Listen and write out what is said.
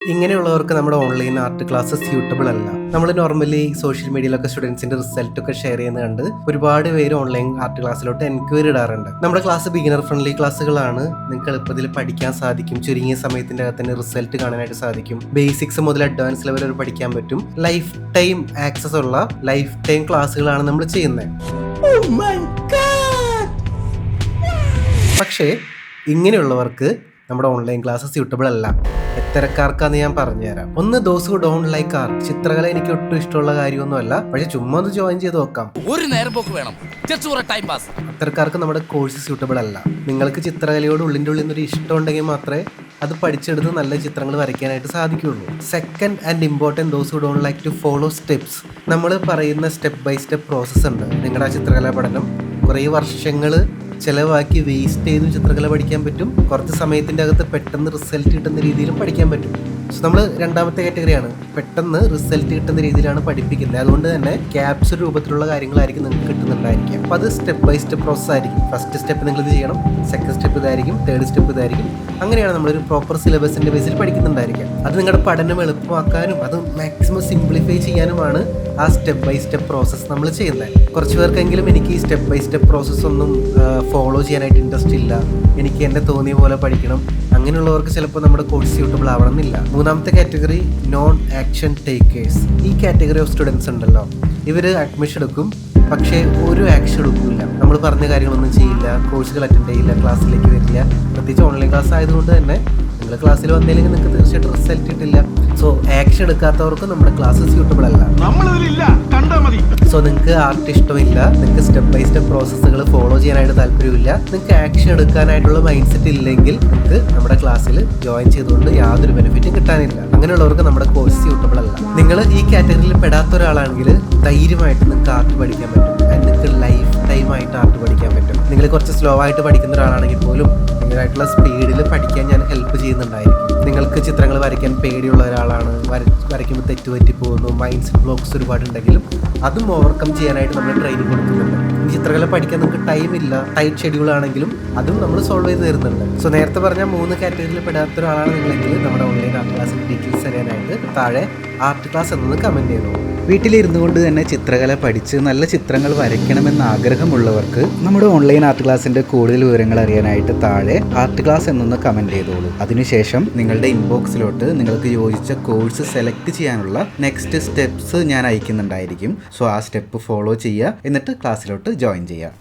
ഇങ്ങനെയുള്ളവർക്ക് നമ്മുടെ online art class suitable അല്ല. നമ്മൾ നോർമലി സോഷ്യൽ മീഡിയയിലൊക്കെ സ്റ്റുഡൻസിന്റെ റിസൾട്ട് ഒക്കെ ഷെയർ ചെയ്യുന്നത് കണ്ട് ഒരുപാട് പേര് ഓൺലൈൻ ആർട്ട് ക്ലാസ്സിലോട്ട് എൻക്വയറി ഇടാറുണ്ട്. നമ്മുടെ ക്ലാസ് ബിഗിനർ ഫ്രണ്ട്ലി ക്ലാസ്സുകളാണ്. നിങ്ങൾക്ക് എളുപ്പത്തിൽ പഠിക്കാൻ സാധിക്കും. ചുരുങ്ങിയ സമയത്തിന്റെ അകത്ത് തന്നെ റിസൾട്ട് കാണാനായിട്ട് സാധിക്കും. ബേസിക്സ് മുതൽ അഡ്വാൻസ് ലെവൽ വരെ പഠിക്കാൻ പറ്റും. ലൈഫ് ടൈം ആക്സസ് ഉള്ള ലൈഫ് ടൈം ക്ലാസ്സുകളാണ് നമ്മൾ ചെയ്യുന്നത്. പക്ഷേ ഇങ്ങനെയുള്ളവർക്ക് നമ്മുടെ ഓൺലൈൻ ക്ലാസ് സ്യൂട്ടബിൾ അല്ല. എത്തരക്കാർക്കാന്ന് ഞാൻ പറഞ്ഞുതരാം. ഒന്ന്, those who don't like art. ചിത്രകല എനിക്ക് ഒട്ടും ഇഷ്ടമുള്ള കാര്യമൊന്നുമല്ല, പക്ഷെ ചുമ്മാ ഒന്ന് ജോയിൻ ചെയ്ത് നോക്കാം. ഒരു നേരം പോക്ക് വേണം, ടൈം പാസ്. അത്തരക്കാർക്ക് നമ്മുടെ കോഴ്സ് സ്യൂട്ടബിൾ അല്ല. നിങ്ങൾക്ക് ചിത്രകലയോട് ഉള്ളിൻ്റെ ഉള്ളിൽ നിന്നൊരു ഇഷ്ടം ഉണ്ടെങ്കിൽ മാത്രമേ അത് പഠിച്ചെടുത്ത് നല്ല ചിത്രങ്ങൾ വരയ്ക്കാനായിട്ട് സാധിക്കുകയുള്ളൂ. Second and important, those who don't like to follow steps. നമ്മൾ പറയുന്ന സ്റ്റെപ്പ് ബൈ സ്റ്റെപ്പ് പ്രോസസ്സ് ഉണ്ട്. നിങ്ങളുടെ ആ ചിത്രകലാ പഠനം കുറേ വർഷങ്ങൾ ചിലവാക്കി വേസ്റ്റ് ചെയ്തും ചിത്രകല പഠിക്കാൻ പറ്റും. കുറച്ച് സമയത്തിൻ്റെ അകത്ത് പെട്ടെന്ന് റിസൾട്ട് കിട്ടുന്ന രീതിയിലും പഠിക്കാൻ പറ്റും. സോ നമ്മൾ രണ്ടാമത്തെ കാറ്റഗറിയാണ്. പെട്ടെന്ന് റിസൾട്ട് കിട്ടുന്ന രീതിയിലാണ് പഠിപ്പിക്കുന്നത്. അതുകൊണ്ട് തന്നെ ക്യാപ്സ് രൂപത്തിലുള്ള കാര്യങ്ങളായിരിക്കും നിങ്ങൾക്ക് കിട്ടുന്നുണ്ടായിരിക്കും. അപ്പോൾ അത് സ്റ്റെപ്പ് ബൈ സ്റ്റെപ്പ് പ്രോസസ് ആയിരിക്കും. ഫസ്റ്റ് സ്റ്റെപ്പ് നിങ്ങൾ ഇത് ചെയ്യണം, സെക്കൻഡ് സ്റ്റെപ്പ് ഇതായിരിക്കും, തേർഡ് സ്റ്റെപ്പ് ഇതായിരിക്കും. അങ്ങനെയാണ് നമ്മളൊരു പ്രോപ്പർ സിലബസിൻ്റെ ബേസിൽ പഠിക്കുന്നുണ്ടായിരിക്കും. അത് നിങ്ങളുടെ പഠനം എളുപ്പമാക്കാനും അത് മാക്സിമം സിംപ്ലിഫൈ ചെയ്യാനുമാണ് ആ സ്റ്റെപ്പ് ബൈ സ്റ്റെപ്പ് പ്രോസസ്സ് നമ്മൾ ചെയ്യുന്നത്. കുറച്ച് പേർക്കെങ്കിലും എനിക്ക് ഈ സ്റ്റെപ്പ് ബൈ സ്റ്റെപ്പ് പ്രോസസ്സ് ഒന്നും ഫോളോ ചെയ്യാനായിട്ട് ഇൻട്രസ്റ്റ് ഇല്ല, എനിക്ക് എൻ്റെ തോന്നിയ പോലെ പഠിക്കണം, അങ്ങനെയുള്ളവർക്ക് ചിലപ്പോൾ നമ്മുടെ കോഴ്സ് സ്യൂട്ടബിൾ ആവണമെന്നില്ല. മൂന്നാമത്തെ കാറ്റഗറി, നോൺ ആക്ഷൻ ടേക്കേഴ്സ്. ഈ കാറ്റഗറി ഓഫ് സ്റ്റുഡൻസ് ഉണ്ടല്ലോ, ഇവർ അഡ്മിഷൻ എടുക്കും, പക്ഷേ ഒരു ആക്ഷൻ എടുക്കില്ല. നമ്മൾ പറഞ്ഞ കാര്യങ്ങളൊന്നും ചെയ്യില്ല, കോഴ്സുകൾ അറ്റൻഡ് ചെയ്യില്ല, ക്ലാസ്സിലേക്ക് വരില്ല. പ്രത്യേകിച്ച് ഓൺലൈൻ ക്ലാസ് ആയതുകൊണ്ട് തന്നെ നിങ്ങൾ ക്ലാസ്സിൽ വന്നില്ലെങ്കിൽ നിങ്ങൾക്ക് തീർച്ചയായിട്ടും റിസൾട്ട് കിട്ടില്ല. സോ ആക്ഷൻ എടുക്കാത്തവർക്ക് നമ്മുടെ ക്ലാസ് സ്യൂട്ടബിൾ അല്ല. സോ നിങ്ങൾക്ക് ആർട്ട് ഇഷ്ടമില്ല, നിങ്ങൾക്ക് സ്റ്റെപ്പ് ബൈ സ്റ്റെപ്പ് പ്രോസസ്സുകൾ ഫോളോ ചെയ്യാനായിട്ട് താല്പര്യമില്ല, നിങ്ങൾക്ക് ആക്ഷൻ എടുക്കാനായിട്ടുള്ള മൈൻഡ് സെറ്റ് ഇല്ലെങ്കിൽ നിങ്ങൾക്ക് നമ്മുടെ ക്ലാസ്സിൽ ജോയിൻ ചെയ്തുകൊണ്ട് യാതൊരു ബെനിഫിറ്റും കിട്ടാനില്ല. അങ്ങനെയുള്ളവർക്ക് നമ്മുടെ കോഴ്സ് സ്യൂട്ടബിൾ അല്ല. നിങ്ങൾ ഈ കാറ്റഗറിയിൽ പെടാത്ത ഒരാളാണെങ്കിൽ ധൈര്യമായിട്ട് നിങ്ങൾക്ക് ആർട്ട് പഠിക്കാൻ പറ്റും. നിങ്ങൾക്ക് ലൈഫ് ടൈം ആയിട്ട് ആർട്ട് പഠിക്കാൻ പറ്റും. നിങ്ങൾ കുറച്ച് സ്ലോ ആയിട്ട് പഠിക്കുന്ന ഒരാളാണെങ്കിൽ പോലും നിങ്ങളായിട്ടുള്ള സ്പീഡിൽ പഠിക്കാൻ ഞാൻ ഹെൽപ്പ് ചെയ്യുന്നുണ്ടായിരിക്കും. നിങ്ങൾക്ക് ചിത്രങ്ങൾ വരയ്ക്കാൻ പേടിയുള്ള ഒരാളാണ്, വരയ്ക്കുമ്പോൾ തെറ്റുപറ്റി പോകുന്നു, മൈൻഡ് സെറ്റ് ബ്ലോക്സ് ഒരുപാടുണ്ടെങ്കിലും അതും ഓവർകം ചെയ്യാനായിട്ട് നമ്മൾ ട്രെയിനിങ് കൊടുക്കുന്നുണ്ട്. ഈ ചിത്രകല പഠിക്കാൻ നിങ്ങൾക്ക് ടൈമില്ല, ടൈറ്റ് ഷെഡ്യൂൾ ആണെങ്കിലും അതും നമ്മൾ സോൾവ് ചെയ്ത് തരുന്നുണ്ട്. സോ നേരത്തെ പറഞ്ഞ 3 കാറ്റഗറിയിൽ പെടാത്ത ഒരാളാണ് നിങ്ങളെങ്കിൽ നമ്മുടെ ഓൺലൈൻ ആർട്ട് ക്ലാസ്സിൻ്റെ ഡീറ്റെയിൽസ് അറിയാനായിട്ട് താഴെ ആർട്ട് ക്ലാസ് എന്നത് കമൻറ്റ് ചെയ്തു. വീട്ടിലിരുന്നു കൊണ്ട് തന്നെ ചിത്രകല പഠിച്ച് നല്ല ചിത്രങ്ങൾ വരയ്ക്കണമെന്ന ആഗ്രഹമുള്ളവർക്ക് നമ്മുടെ ഓൺലൈൻ ആർട്ട് ക്ലാസ്സിൻ്റെ കൂടുതൽ വിവരങ്ങൾ അറിയാനായിട്ട് താഴെ ആർട്ട് ക്ലാസ് എന്നൊന്ന് കമൻറ്റ് ചെയ്തോളൂ. അതിനുശേഷം നിങ്ങളുടെ ഇൻബോക്സിലോട്ട് നിങ്ങൾക്ക് യോജിച്ച കോഴ്സ് സെലക്ട് ചെയ്യാനുള്ള നെക്സ്റ്റ് സ്റ്റെപ്സ് ഞാൻ അയക്കുന്നുണ്ടായിരിക്കും. സോ ആ സ്റ്റെപ്പ് ഫോളോ ചെയ്യുക, എന്നിട്ട് ക്ലാസ്സിലോട്ട് ജോയിൻ ചെയ്യുക.